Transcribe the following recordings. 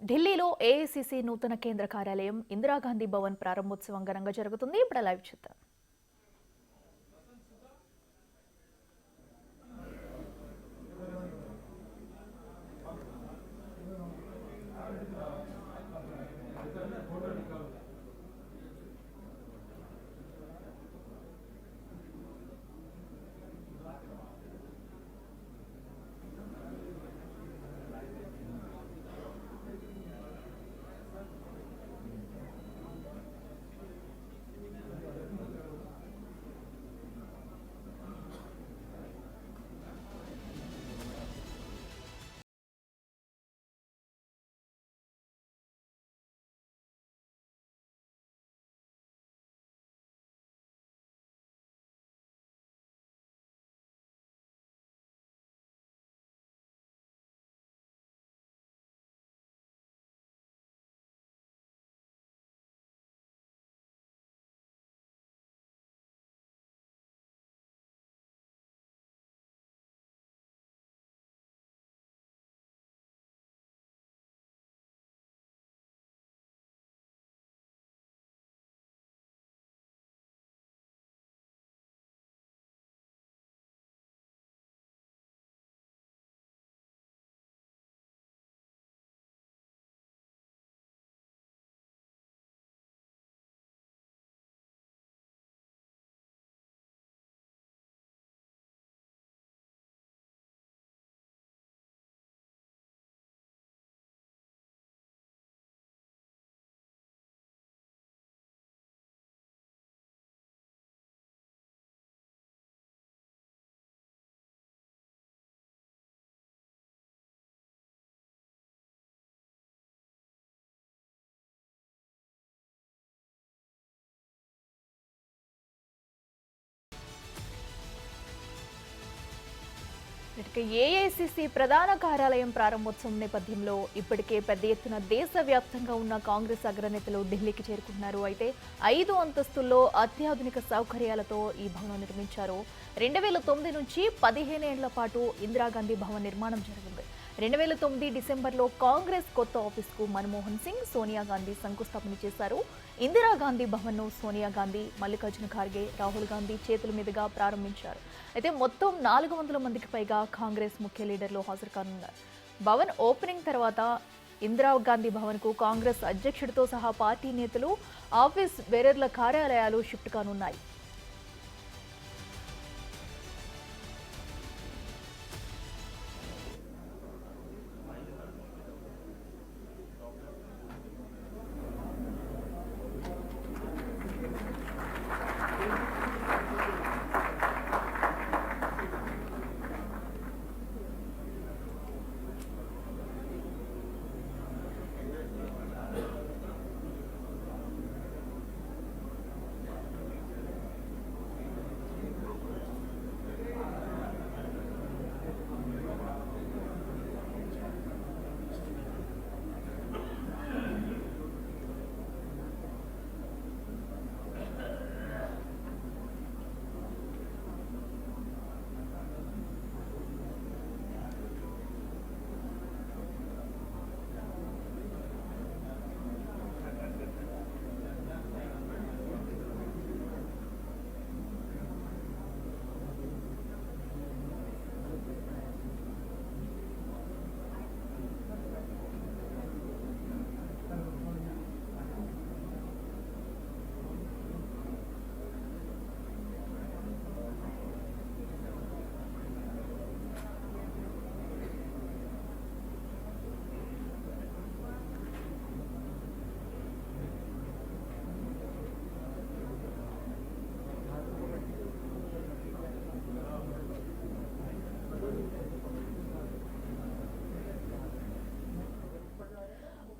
ఢిల్లీలో ఏఐసీసీ నూతన కేంద్ర కార్యాలయం ఇందిరాగాంధీ భవన్ ప్రారంభోత్సవం ఘనంగా జరుగుతుంది. ఇప్పుడు లైవ్ చూద్దాం. ఏఐసీసీ ప్రధాన కార్యాలయం ప్రారంభోత్సవం నేపథ్యంలో ఇప్పటికే పెద్ద ఎత్తున దేశవ్యాప్తంగా ఉన్న కాంగ్రెస్ అగ్రనేతలు ఢిల్లీకి చేరుకుంటున్నారు. అయితే 5 అంతస్తుల్లో అత్యాధునిక సౌకర్యాలతో ఈ భవనం నిర్మించారు. 2009 నుంచి 15 ఏళ్ల పాటు ఇందిరాగాంధీ భవన్ నిర్మాణం జరిగింది. 2009 డిసెంబర్లో కాంగ్రెస్ కొత్త ఆఫీస్కు మన్మోహన్ సింగ్, సోనియా గాంధీ శంకుస్థాపన చేశారు. ఇందిరాగాంధీ భవన్ను సోనియా గాంధీ, మల్లికార్జున ఖార్గే, రాహుల్ గాంధీ చేతుల మీదుగా ప్రారంభించారు. అయితే మొత్తం 400 మందికి పైగా కాంగ్రెస్ ముఖ్య లీడర్లు హాజరు కానున్నారు. భవన్ ఓపెనింగ్ తర్వాత ఇందిరాగాంధీ భవన్కు కాంగ్రెస్ అధ్యక్షుడితో సహా పార్టీ నేతలు, ఆఫీస్ బేరర్ల కార్యాలయాలు షిఫ్ట్ కానున్నాయి.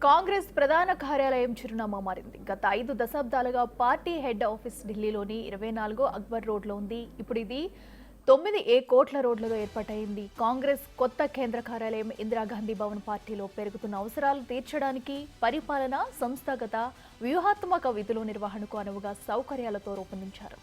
కాంగ్రెస్ ప్రధాన కార్యాలయం చిరునామా మారింది. గత 5 దశాబ్దాలుగా పార్టీ హెడ్ ఆఫీస్ ఢిల్లీలోని 24 అక్బర్ రోడ్లో ఉంది. ఇప్పుడు ఇది 9A కోట్ల రోడ్లలో ఏర్పాటైంది. కాంగ్రెస్ కొత్త కేంద్ర కార్యాలయం ఇందిరాగాంధీ భవన్ పార్టీలో పెరుగుతున్న అవసరాలు తీర్చడానికి, పరిపాలన, సంస్థాగత, వ్యూహాత్మక విధుల నిర్వహణకు అనువుగా సౌకర్యాలతో రూపొందించారు.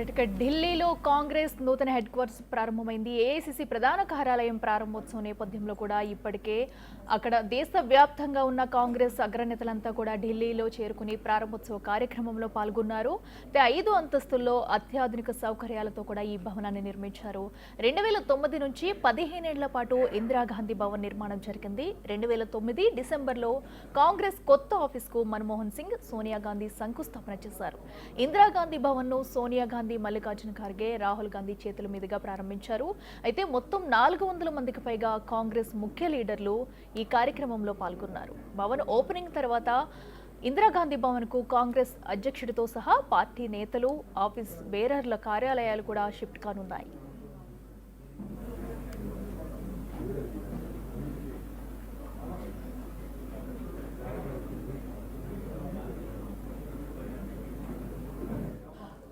ఇక ఢిల్లీలో కాంగ్రెస్ నూతన హెడ్ క్వార్టర్స్ ప్రారంభమైంది. ఏఐసిసి ప్రధాన కార్యాలయం ప్రారంభోత్సవం నేపథ్యంలో కూడా ఇప్పటికే అక్కడ దేశవ్యాప్తంగా ఉన్న కాంగ్రెస్ అగ్రనేతలంతా కూడా ఢిల్లీలో చేరుకుని ప్రారంభోత్సవ కార్యక్రమంలో పాల్గొన్నారు. 5 అంతస్తుల్లో అత్యాధునిక సౌకర్యాలతో కూడా ఈ భవనాన్ని నిర్మించారు. 2009 నుంచి 15 ఏళ్ల పాటు ఇందిరాగాంధీ భవన్ నిర్మాణం జరిగింది. 2009 డిసెంబర్లో కాంగ్రెస్ కొత్త ఆఫీస్కు మన్మోహన్ సింగ్, సోనియా గాంధీ శంకుస్థాపన చేశారు. ఇందిరాగాంధీ భవన్ ను సోనియా గాంధీ, మల్లికార్జున ఖర్గే, రాహుల్ గాంధీ చేతుల మీదుగా ప్రారంభించారు. అయితే మొత్తం 400 మందికి పైగా కాంగ్రెస్ ముఖ్య లీడర్లు ఈ కార్యక్రమంలో పాల్గొన్నారు. భవన్ ఓపెనింగ్ తర్వాత ఇందిరాగాంధీ భవన్ కు కాంగ్రెస్ అధ్యక్షుడితో సహా పార్టీ నేతలు, ఆఫీస్ బేరర్ల కార్యాలయాలు కూడా షిఫ్ట్ కానున్నాయి.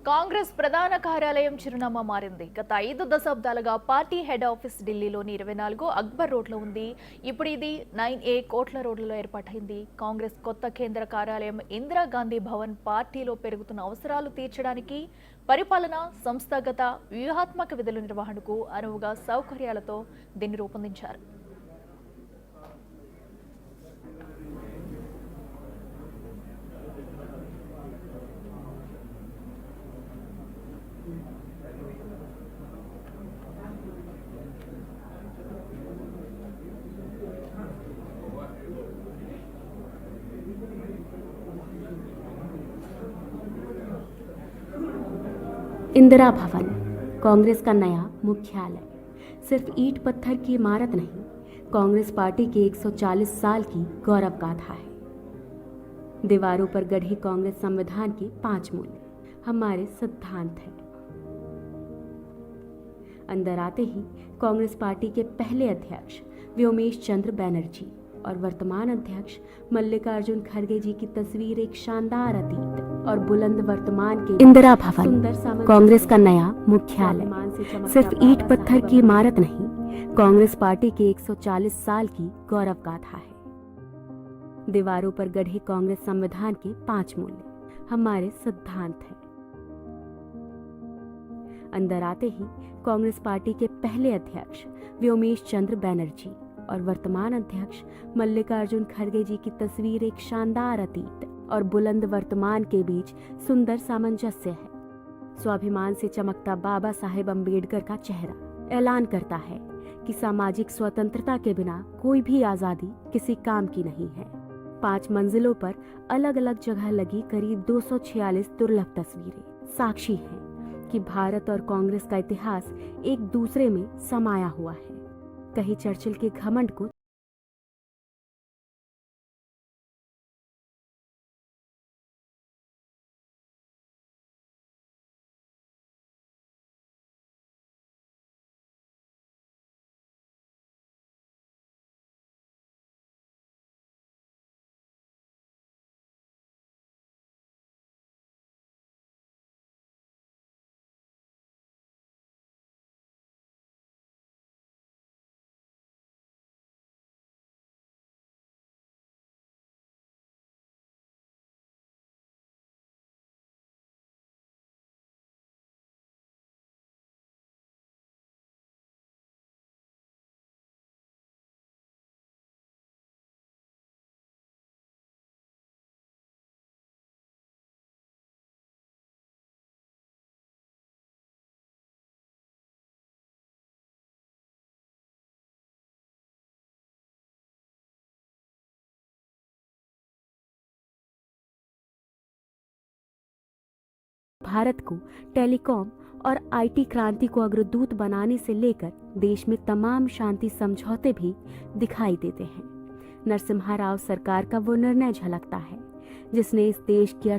కాంగ్రెస్ ప్రధాన కార్యాలయం చిరునామా మారింది. గత 5 దశాబ్దాలుగా పార్టీ హెడ్ ఆఫీస్ ఢిల్లీలోని 24 అక్బర్ రోడ్లో ఉంది. ఇప్పుడు ఇది 9A కోట్ల రోడ్లలో ఏర్పాటైంది. కాంగ్రెస్ కొత్త కేంద్ర కార్యాలయం ఇందిరాగాంధీ భవన్ పార్టీలో పెరుగుతున్న అవసరాలు తీర్చడానికి, పరిపాలన, సంస్థాగత, వ్యూహాత్మక విధుల నిర్వహణకు అనువుగా సౌకర్యాలతో దీన్ని రూపొందించారు. इंदिरा भवन कांग्रेस का नया मुख्यालय सिर्फ ईंट पत्थर की इमारत नहीं, कांग्रेस पार्टी की 140 साल की गौरव गाथा है। दीवारों पर गढ़े कांग्रेस संविधान के 5 मूल्य हमारे सिद्धांत हैं। अंदर आते ही कांग्रेस पार्टी के पहले अध्यक्ष व्योमेश चंद्र बैनर्जी और वर्तमान अध्यक्ष मल्लिकार्जुन खड़गे जी की तस्वीर एक शानदार अतीत और बुलंद वर्तमान के इंदिरा भवन कांग्रेस का नया मुख्यालय सिर्फ ईंट पत्थर की इमारत नहीं, कांग्रेस पार्टी के 140 साल की गौरव गाथा है। दीवारों पर गढ़े कांग्रेस संविधान के 5 मूल्य हमारे सिद्धांत हैं। अंदर आते ही कांग्रेस पार्टी के पहले अध्यक्ष व्योमेश चंद्र बैनर्जी और वर्तमान अध्यक्ष मल्लिकार्जुन खड़गे जी की तस्वीर एक शानदार अतीत और बुलंद वर्तमान के बीच सुंदर सामंजस्य है। स्वाभिमान से चमकता बाबा साहेब अम्बेडकर का चेहरा ऐलान करता है कि सामाजिक स्वतंत्रता के बिना कोई भी आजादी किसी काम की नहीं है। 5 मंजिलों पर अलग अलग जगह लगी करीब 246 दुर्लभ तस्वीरें साक्षी हैं कि भारत और कांग्रेस का इतिहास एक दूसरे में समाया हुआ है। कहीं चर्चिल के घमंड को भारत को टेलीकॉम और आईटी क्रांति को अग्रदूत बनाने से लेकर देश में तमाम शांति समझौते भी दिखाई देते हैं। नरसिम्हा राव सरकार का वो निर्णय झलकता है जिसने इस देश की